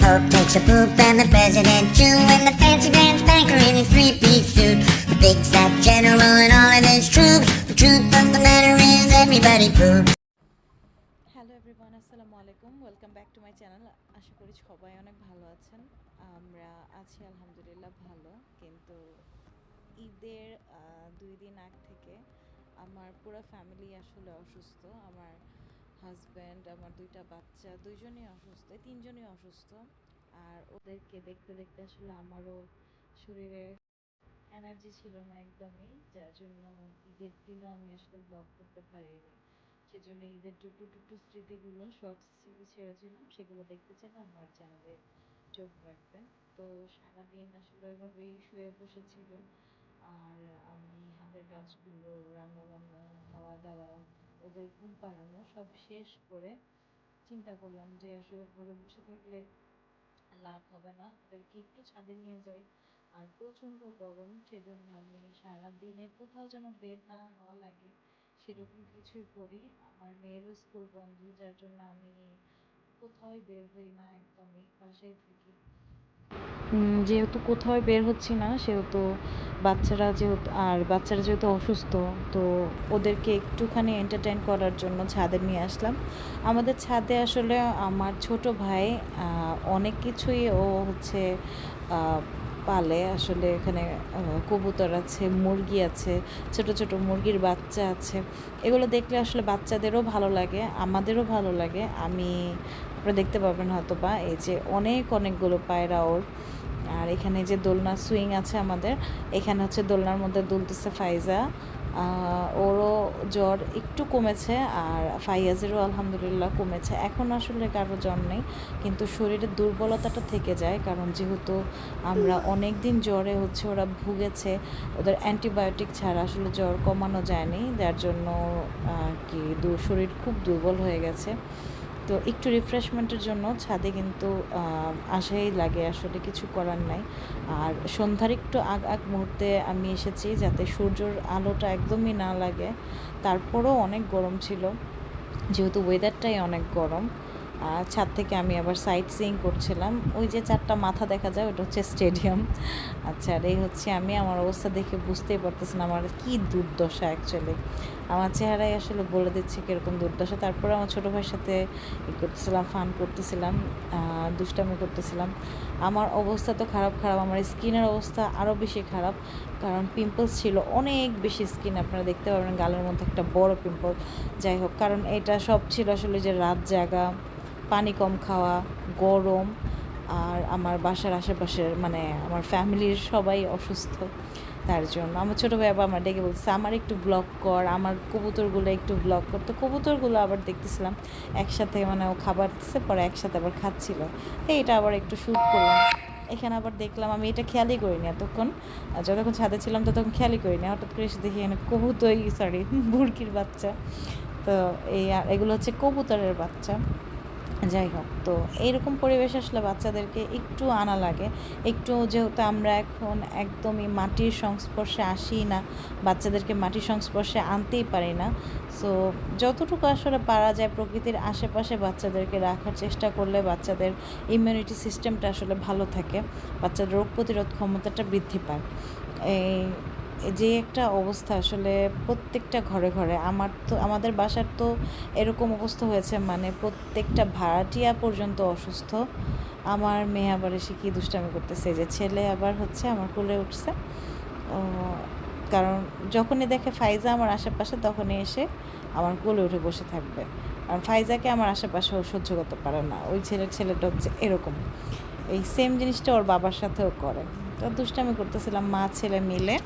Pope takes a poop and the president too, and the fancy pants banker in his three-piece suit. The big fat general and all of his troops. The truth of the matter is everybody poops. Hello everyone, আসসালামু আলাইকুম। Welcome back to my channel. আশা করি সবাই অনেক ভালো আছেন। আমরা আছি আলহামদুলিল্লাহ ভালো। কিন্তু ঈদের 2 দিন আগ থেকে আমার পুরো ফ্যামিলি আসলে অসুস্থ। আমার হাজব্যান্ড, আমার 2টা বাচ্চা, দুইজনই অসুস্থ, তিনজনই অসুস্থ। আর ওদেরকে দেখতে দেখতে আসলে আমারও শরীরে এনার্জি ছিল না একদমই, যার জন্য ঈদের দিনও আমি আসলে ব্লগ করতে পারিনি। সেজন্য ঈদের টুকটু টুকটু স্মৃতিগুলো শর্টস ছেড়েছিলাম, সেগুলো দেখতে চাইলে আমার চ্যানেলে চোখ রাখবেন। তো সারাদিন আসলে ওইভাবেই শুয়ে বসেছিল। আর আমি হাতের কাজগুলো, রান্না বান্না, খাওয়া দাওয়া, ওদের ঘুম পাড়ানো সব শেষ করে চিন্তা করলাম যে আসলে ঘরে বসে থাকলে লাভ হবে না, ওদেরকে একটু ছাদে নিয়ে যাই। আর প্রচণ্ড গরম, সেজন্য আমি সারাদিনে কোথাও যেন বের না হওয়া লাগে সেরকম কিছুই করি। আমার মেয়েরও স্কুল বন্ধ, যার জন্য আমি কোথাও বের হই না, একদমই বাসায় থাকি। যেহেতু কোথাও বের হচ্ছি না, সেহেতু বাচ্চারা যেহেতু অসুস্থ, তো ওদেরকে একটুখানি এন্টারটেইন করার জন্য ছাদে নিয়ে আসলাম। আমাদের ছাদে আসলে আমার ছোট ভাই অনেক কিছুই ও হচ্ছে পালে। আসলে এখানে কবুতর আছে, মুরগি আছে, ছোট ছোট মুরগির বাচ্চা আছে। এগুলো দেখলে আসলে বাচ্চাদেরও ভালো লাগে, আমাদেরও ভালো লাগে। আপনারা দেখতে পাবেন হয়তো বা, এই যে অনেকগুলো পায়রা ওর। আর এখানে যে দোলনা সুইং আছে আমাদের, এখানে হচ্ছে দোলনার মধ্যে দুলতেছে ফাইজা। ওরও জ্বর একটু কমেছে, আর ফাইয়াজেরও আলহামদুলিল্লাহ কমেছে। এখন আসলে কারো জ্বর নেই, কিন্তু শরীরের দুর্বলতাটা থেকে যায়, কারণ যেহেতু আমরা অনেক দিন জ্বরে হচ্ছে ওরা ভুগেছে, ওদের অ্যান্টিবায়োটিক ছাড়া আসলে জ্বর কমানো যায়নি, যার জন্য আর কি শরীর খুব দুর্বল হয়ে গেছে। তো একটু রিফ্রেশমেন্টের জন্য ছাদে কিন্তু আসাই লাগে, আসলে কিছু করার নাই। আর সন্ধ্যার একটু আগ মুহূর্তে আমি এসেছি, যাতে সূর্যের আলোটা একদমই না লাগে। তারপরেও অনেক গরম ছিল, যেহেতু ওয়েদারটাই অনেক গরম। ছাদ থেকে আমি আবার সাইট সিইং করছিলাম। ওই যে 4টা মাথা দেখা যায়, ওটা হচ্ছে স্টেডিয়াম। আচ্ছা, আর এই হচ্ছে আমি। আমার অবস্থা দেখে বুঝতেই পারতেছেন আমার কী দুর্দশা। অ্যাকচুয়ালি আমার চেহারাই আসলে বলে দিচ্ছে কীরকম দুর্দশা। তারপরে আমার ছোটো ভাইয়ের সাথে করতেছিলাম, ফান করতেছিলাম, দুষ্টামি করতেছিলাম। আমার অবস্থা তো খারাপ। আমার স্কিনের অবস্থা আরও বেশি খারাপ, কারণ পিম্পলস ছিল অনেক বেশি। স্কিন আপনারা দেখতে পাবেন, গালের মধ্যে একটা বড় পিম্পল। যাই হোক, কারণ এটা সব ছিল আসলে যে রাত জাগা, পানি কম খাওয়া, গরম, আর আমার বাসার আশেপাশের মানে আমার ফ্যামিলির সবাই অসুস্থ। তার জন্য আমার ছোটো ভাই আবার আমার ডেকে বলছে আমার একটু ব্লগ কর, আমার কবুতরগুলো একটু ব্লগ কর। তো কবুতরগুলো আবার দেখতেছিলাম একসাথে, মানে ও খাবার দিচ্ছে, পরে একসাথে আবার খাচ্ছিল। এটা আবার একটু শ্যুট করলাম। এখানে আবার দেখলাম, আমি এটা খেয়ালই করিনি এতক্ষণ, যতক্ষণ ছাদে ছিলাম ততক্ষণ খেয়ালই করিনি। হঠাৎ করে এসে দেখি এখানে মুরগির বাচ্চা। তো এগুলো হচ্ছে কবুতরের বাচ্চা। যাই হোক, তো এইরকম পরিবেশ আসলে বাচ্চাদেরকে একটু আনা লাগে। একটু, যেহেতু আমরা এখন একদমই মাটির সংস্পর্শে আসি না, বাচ্চাদেরকে মাটির সংস্পর্শে আনতেই পারি না। সো যতটুকু আসলে পারা যায় প্রকৃতির আশেপাশে বাচ্চাদেরকে রাখার চেষ্টা করলে বাচ্চাদের ইমিউনিটি সিস্টেমটা আসলে ভালো থাকে, বাচ্চাদের রোগ প্রতিরোধ ক্ষমতাটা বৃদ্ধি পায়। এই যে একটা অবস্থা আসলে প্রত্যেকটা ঘরে ঘরে, আমাদের বাসার তো এরকম অবস্থা হয়েছে, মানে প্রত্যেকটা ভাড়াটিয়া পর্যন্ত অসুস্থ। আমার মেয়ে আবার এসে কী দুষ্টামি করতেছে, যে ছেলে আবার হচ্ছে আমার কোলে উঠছে। কারণ যখনই দেখে ফাইজা আমার আশেপাশে, তখনই এসে আমার কোলে উঠে বসে থাকবে। আর ফাইজাকে আমার আশেপাশে ও সহ্য করতে পারে না। ওই ছেলেটা হচ্ছে এরকম, এই সেম জিনিসটা ওর বাবার সাথেও করে। তো দুষ্টামি করতেছিলাম মা ছেলে মিলে।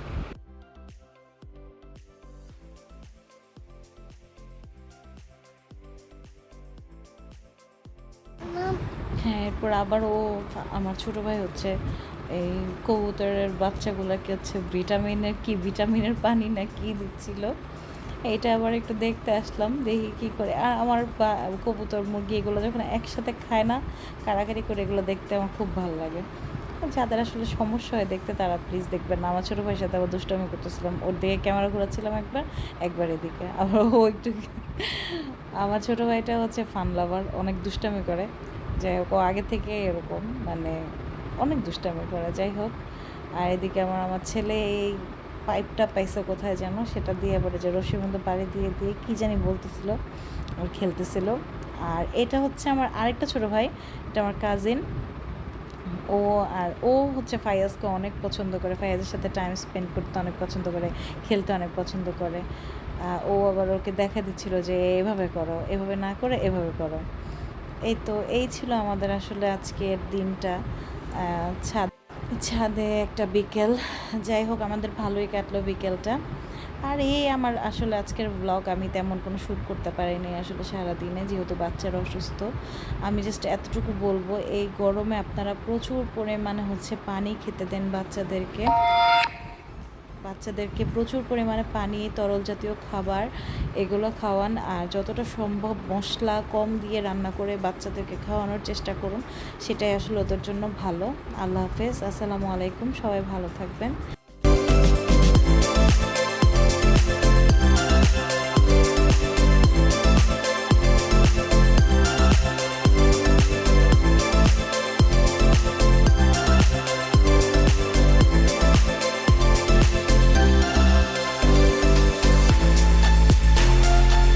হ্যাঁ, এরপর আবার আমার ছোটো ভাই হচ্ছে এই কবুতরের বাচ্চাগুলোকে হচ্ছে ভিটামিনের পানি না কি দিচ্ছিল। এটা আবার একটু দেখতে আসলাম, দেখি কী করে। আর আমার কবুতর মুরগি এগুলো যখন একসাথে খায় না, কাড়াকাড়ি করে, এগুলো দেখতে আমার খুব ভালো লাগে। যাদের আসলে সমস্যা হয় দেখতে, তারা প্লিজ দেখবেন না। আমার ছোটো ভাইয়ের সাথে আবার দুষ্টামি করতেছিলাম, ওর দিকে ক্যামেরা ঘোরাচ্ছিলাম একবার এদিকে, আবার ও একটু আমার ছোটো ভাইটা হচ্ছে ফান লাভার, অনেক দুষ্টামি করে। যাই হোক ও আগে থেকে এরকম মানে অনেক দুষ্টামি করে, যাই হোক। আর এদিকে আমার ছেলে এই পাইপটা পাইছে কোথায় যেন, সেটা দিয়ে এবারে যে রশির মধ্যে বাড়ি দিয়ে দিয়ে কী জানি বলতেছিল, ও খেলতেছিল। আর এটা হচ্ছে আমার আরেকটা ছোটো ভাই, এটা আমার কাজিন। ও আর ও হচ্ছে ফায়াজকে অনেক পছন্দ করে, ফায়াজের সাথে টাইম স্পেন্ড করতে অনেক পছন্দ করে, খেলতে অনেক পছন্দ করে। ও আবার ওকে দেখা দিচ্ছিল যে এভাবে করো, এভাবে না করে এভাবে করো। এই ছিল আমাদের আসলে আজকের দিনটা, ছাদে একটা বিকেল। যাই হোক আমাদের ভালোই কাটলো বিকেলটা। আর এই আমার আসলে আজকের ব্লগ আমি তেমন কোনো শ্যুট করতে পারিনি আসলে সারাদিনে, যেহেতু বাচ্চারা অসুস্থ। আমি জাস্ট এতটুকু বলবো, এই গরমে আপনারা প্রচুর পরিমাণে হচ্ছে পানি খেতে দেন বাচ্চাদেরকে প্রচুর পরিমাণে পানি, তরল জাতীয় খাবার এগুলো খাওয়ান। আর যতটা সম্ভব মশলা কম দিয়ে রান্না করে বাচ্চাদেরকে খাওয়ানোর চেষ্টা করুন, সেটাই আসলে ওদের জন্য ভালো। আল্লাহ হাফেজ, আসসালামু আলাইকুম, সবাই ভালো থাকবেন।